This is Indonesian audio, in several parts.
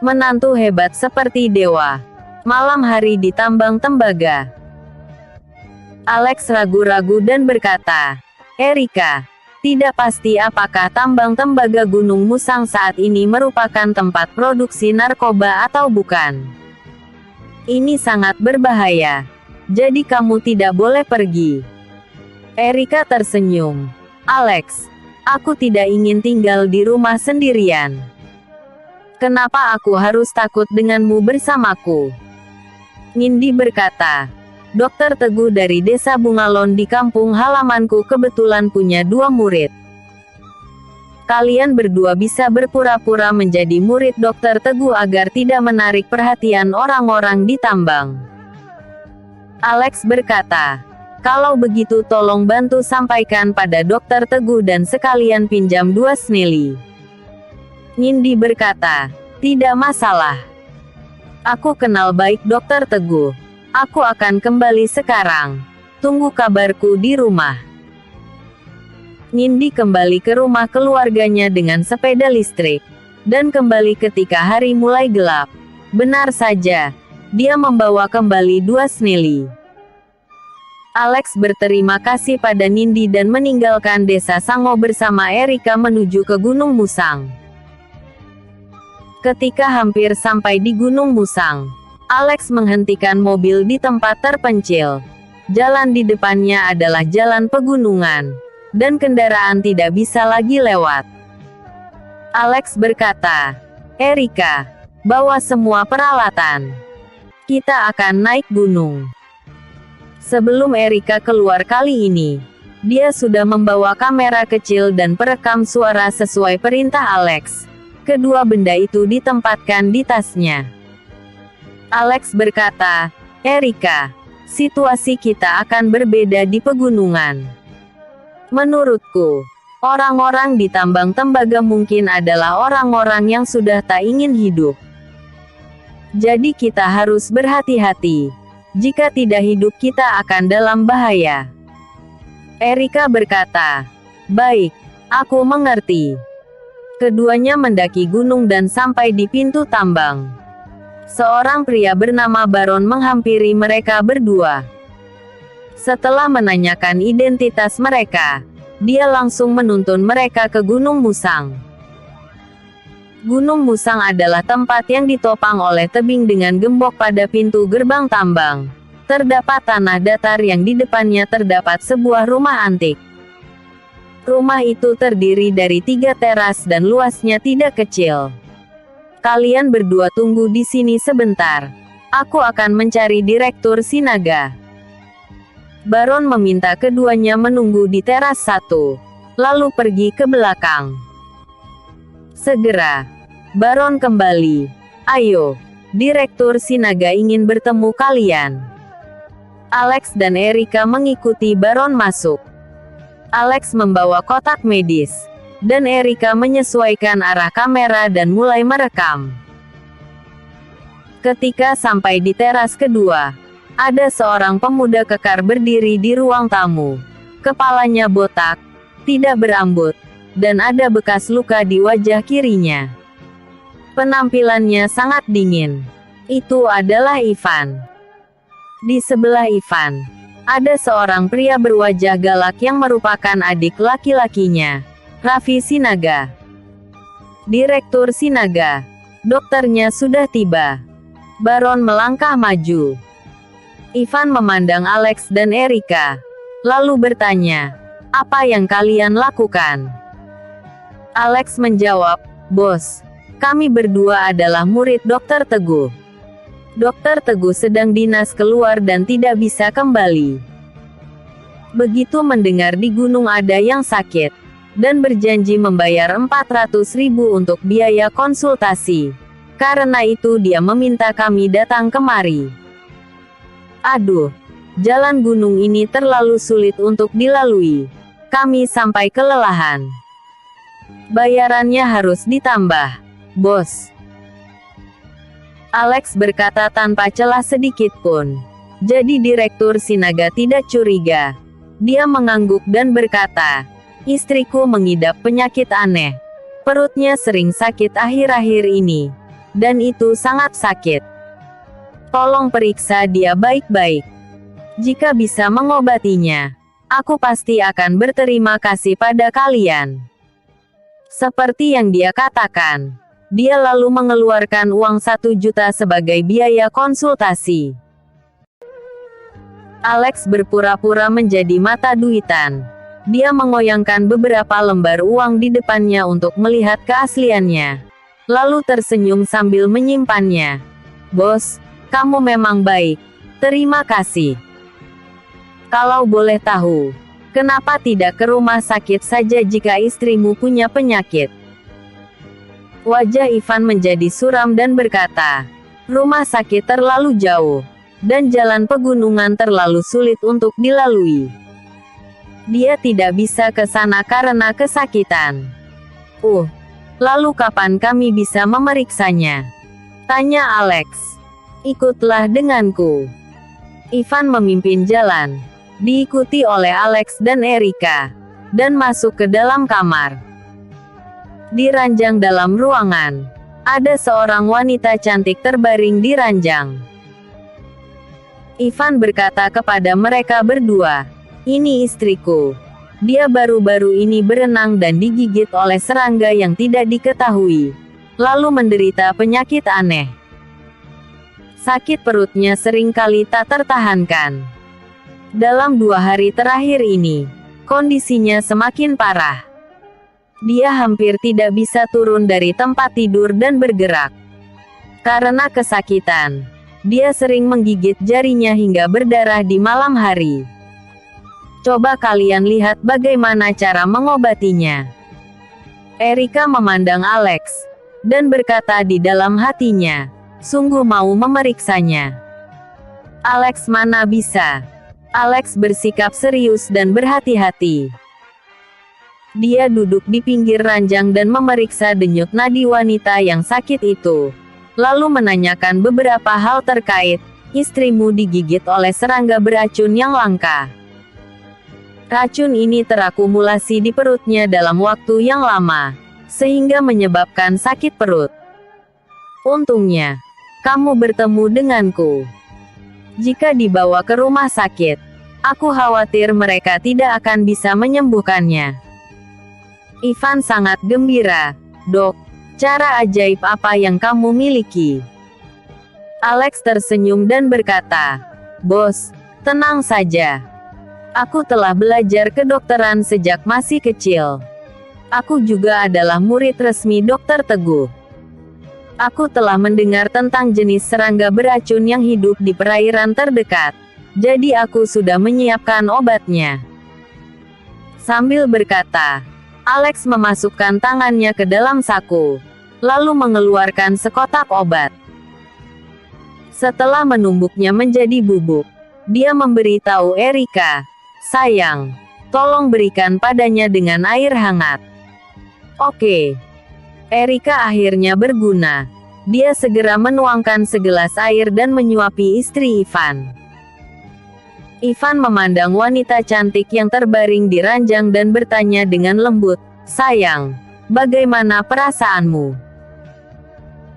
Menantu hebat seperti dewa. Malam hari di tambang tembaga. Alex ragu-ragu dan berkata, Erika, tidak pasti apakah tambang tembaga Gunung Musang saat ini merupakan tempat produksi narkoba atau bukan. Ini sangat berbahaya. Jadi kamu tidak boleh pergi. Erika tersenyum. Alex, aku tidak ingin tinggal di rumah sendirian. Kenapa aku harus takut denganmu bersamaku? Nindi berkata, Dokter Teguh dari Desa Bungalon di kampung halamanku kebetulan punya 2 murid. Kalian berdua bisa berpura-pura menjadi murid Dokter Teguh agar tidak menarik perhatian orang-orang di tambang. Alex berkata, kalau begitu tolong bantu sampaikan pada Dokter Teguh dan sekalian pinjam 2 sneli. Nindi berkata, tidak masalah. Aku kenal baik Dokter Teguh. Aku akan kembali sekarang. Tunggu kabarku di rumah. Nindi kembali ke rumah keluarganya dengan sepeda listrik. Dan kembali ketika hari mulai gelap. Benar saja, dia membawa kembali 2 sneli. Alex berterima kasih pada Nindi dan meninggalkan desa Sango bersama Erika menuju ke Gunung Musang. Ketika hampir sampai di Gunung Musang, Alex menghentikan mobil di tempat terpencil. Jalan di depannya adalah jalan pegunungan, dan kendaraan tidak bisa lagi lewat. Alex berkata, Erika, bawa semua peralatan. Kita akan naik gunung. Sebelum Erika keluar kali ini, dia sudah membawa kamera kecil dan perekam suara sesuai perintah Alex. Kedua benda itu ditempatkan di tasnya. Alex berkata, Erika, situasi kita akan berbeda di pegunungan. Menurutku, orang-orang di tambang tembaga mungkin adalah orang-orang yang sudah tak ingin hidup. Jadi kita harus berhati-hati. Jika tidak hidup kita akan dalam bahaya. Erika berkata, baik, aku mengerti. Keduanya mendaki gunung dan sampai di pintu tambang. Seorang pria bernama Baron menghampiri mereka berdua. Setelah menanyakan identitas mereka, dia langsung menuntun mereka ke Gunung Musang. Gunung Musang adalah tempat yang ditopang oleh tebing dengan gembok pada pintu gerbang tambang. Terdapat tanah datar yang di depannya terdapat sebuah rumah antik. Rumah itu terdiri dari 3 teras dan luasnya tidak kecil. Kalian berdua tunggu di sini sebentar. Aku akan mencari Direktur Sinaga. Baron meminta keduanya menunggu di teras 1, lalu pergi ke belakang. Segera, Baron kembali. Ayo, Direktur Sinaga ingin bertemu kalian. Alex dan Erika mengikuti Baron masuk. Alex membawa kotak medis, dan Erika menyesuaikan arah kamera dan mulai merekam. Ketika sampai di teras kedua, ada seorang pemuda kekar berdiri di ruang tamu. Kepalanya botak, tidak berambut, dan ada bekas luka di wajah kirinya. Penampilannya sangat dingin. Itu adalah Ivan. Di sebelah Ivan, ada seorang pria berwajah galak yang merupakan adik laki-lakinya, Raffi Sinaga. Direktur Sinaga, dokternya sudah tiba. Baron melangkah maju. Ivan memandang Alex dan Erika, lalu bertanya, apa yang kalian lakukan? Alex menjawab, Bos, kami berdua adalah murid Dokter Teguh. Dokter Teguh sedang dinas keluar dan tidak bisa kembali. Begitu mendengar di gunung ada yang sakit, dan berjanji membayar 400.000 untuk biaya konsultasi. Karena itu dia meminta kami datang kemari. Aduh, jalan gunung ini terlalu sulit untuk dilalui. Kami sampai kelelahan. Bayarannya harus ditambah, Bos. Alex berkata tanpa celah sedikit pun. Jadi Direktur Sinaga tidak curiga. Dia mengangguk dan berkata, istriku mengidap penyakit aneh. Perutnya sering sakit akhir-akhir ini. dan itu sangat sakit. Tolong periksa dia baik-baik. Jika bisa mengobatinya, aku pasti akan berterima kasih pada kalian." Seperti yang dia katakan, dia lalu mengeluarkan uang 1 juta sebagai biaya konsultasi. Alex berpura-pura menjadi mata duitan. Dia mengoyangkan beberapa lembar uang di depannya untuk melihat keasliannya. Lalu tersenyum sambil menyimpannya. "Bos, kamu memang baik. Terima kasih. Kalau boleh tahu, kenapa tidak ke rumah sakit saja jika istrimu punya penyakit?" Wajah Ivan menjadi suram dan berkata, "Rumah sakit terlalu jauh, dan jalan pegunungan terlalu sulit untuk dilalui. Dia tidak bisa ke sana karena kesakitan." Lalu kapan kami bisa memeriksanya?" tanya Alex. "Ikutlah denganku." Ivan memimpin jalan, diikuti oleh Alex dan Erika, dan masuk ke dalam kamar. Di ranjang dalam ruangan, ada seorang wanita cantik terbaring di ranjang. Ivan berkata kepada mereka berdua, "Ini istriku. Dia baru-baru ini berenang dan digigit oleh serangga yang tidak diketahui, lalu menderita penyakit aneh. Sakit perutnya seringkali tak tertahankan. Dalam 2 hari terakhir ini, kondisinya semakin parah. Dia hampir tidak bisa turun dari tempat tidur dan bergerak. Karena kesakitan, dia sering menggigit jarinya hingga berdarah di malam hari. Coba kalian lihat bagaimana cara mengobatinya." Erika memandang Alex, dan berkata di dalam hatinya, "Sungguh mau memeriksanya." Alex mana bisa. Alex bersikap serius dan berhati-hati. Dia duduk di pinggir ranjang dan memeriksa denyut nadi wanita yang sakit itu. Lalu menanyakan beberapa hal terkait, "Istrimu digigit oleh serangga beracun yang langka. Racun ini terakumulasi di perutnya dalam waktu yang lama, sehingga menyebabkan sakit perut. Untungnya, kamu bertemu denganku. Jika dibawa ke rumah sakit, aku khawatir mereka tidak akan bisa menyembuhkannya." Ivan sangat gembira. "Dok, cara ajaib apa yang kamu miliki?" Alex tersenyum dan berkata, "Bos, tenang saja. Aku telah belajar kedokteran sejak masih kecil. Aku juga adalah murid resmi Dokter Teguh. Aku telah mendengar tentang jenis serangga beracun yang hidup di perairan terdekat. Jadi aku sudah menyiapkan obatnya." Sambil berkata, Alex memasukkan tangannya ke dalam saku, lalu mengeluarkan sekotak obat. Setelah menumbuknya menjadi bubuk, dia memberitahu Erika, "Sayang, tolong berikan padanya dengan air hangat." "Oke." Erika akhirnya berguna. Dia segera menuangkan segelas air dan menyuapi istri Ivan. Ivan memandang wanita cantik yang terbaring di ranjang dan bertanya dengan lembut, "Sayang, bagaimana perasaanmu?"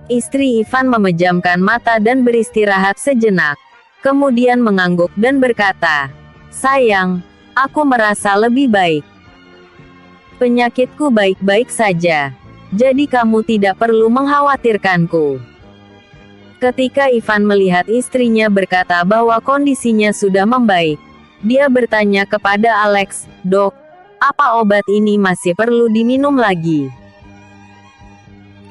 Istri Ivan memejamkan mata dan beristirahat sejenak. Kemudian mengangguk dan berkata, "Sayang, aku merasa lebih baik. Penyakitku baik-baik saja. Jadi kamu tidak perlu mengkhawatirkanku." Ketika Ivan melihat istrinya berkata bahwa kondisinya sudah membaik, dia bertanya kepada Alex, "Dok, apa obat ini masih perlu diminum lagi?"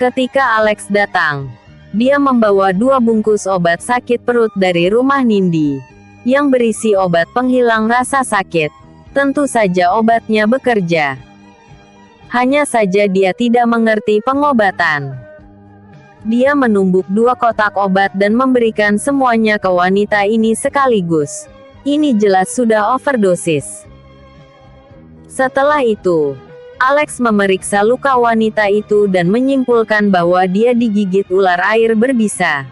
Ketika Alex datang, dia membawa 2 bungkus obat sakit perut dari rumah Nindi, yang berisi obat penghilang rasa sakit. Tentu saja obatnya bekerja. Hanya saja dia tidak mengerti pengobatan. Dia menumbuk 2 kotak obat dan memberikan semuanya ke wanita ini sekaligus. Ini jelas sudah overdosis. Setelah itu, Alex memeriksa luka wanita itu dan menyimpulkan bahwa dia digigit ular air berbisa.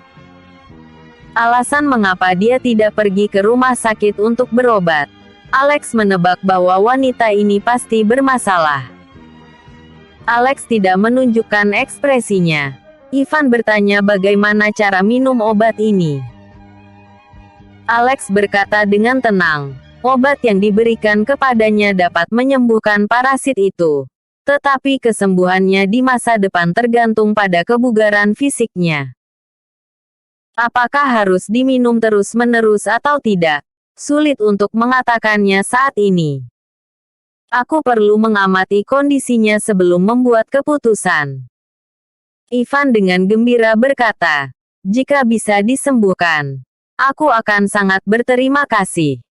Alasan mengapa dia tidak pergi ke rumah sakit untuk berobat, Alex menebak bahwa wanita ini pasti bermasalah. Alex tidak menunjukkan ekspresinya. Ivan bertanya bagaimana cara minum obat ini. Alex berkata dengan tenang, obat yang diberikan kepadanya dapat menyembuhkan parasit itu. Tetapi kesembuhannya di masa depan tergantung pada kebugaran fisiknya. Apakah harus diminum terus-menerus atau tidak? Sulit untuk mengatakannya saat ini. Aku perlu mengamati kondisinya sebelum membuat keputusan. Ivan dengan gembira berkata, jika bisa disembuhkan, aku akan sangat berterima kasih.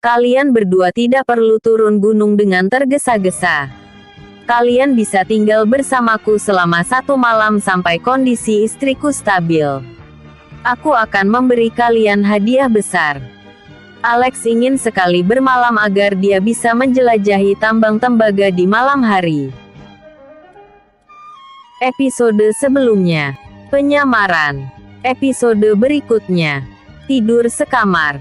Kalian berdua tidak perlu turun gunung dengan tergesa-gesa. Kalian bisa tinggal bersamaku selama 1 malam sampai kondisi istriku stabil. Aku akan memberi kalian hadiah besar. Alex ingin sekali bermalam agar dia bisa menjelajahi tambang tembaga di malam hari. Episode sebelumnya, penyamaran. Episode berikutnya, tidur sekamar.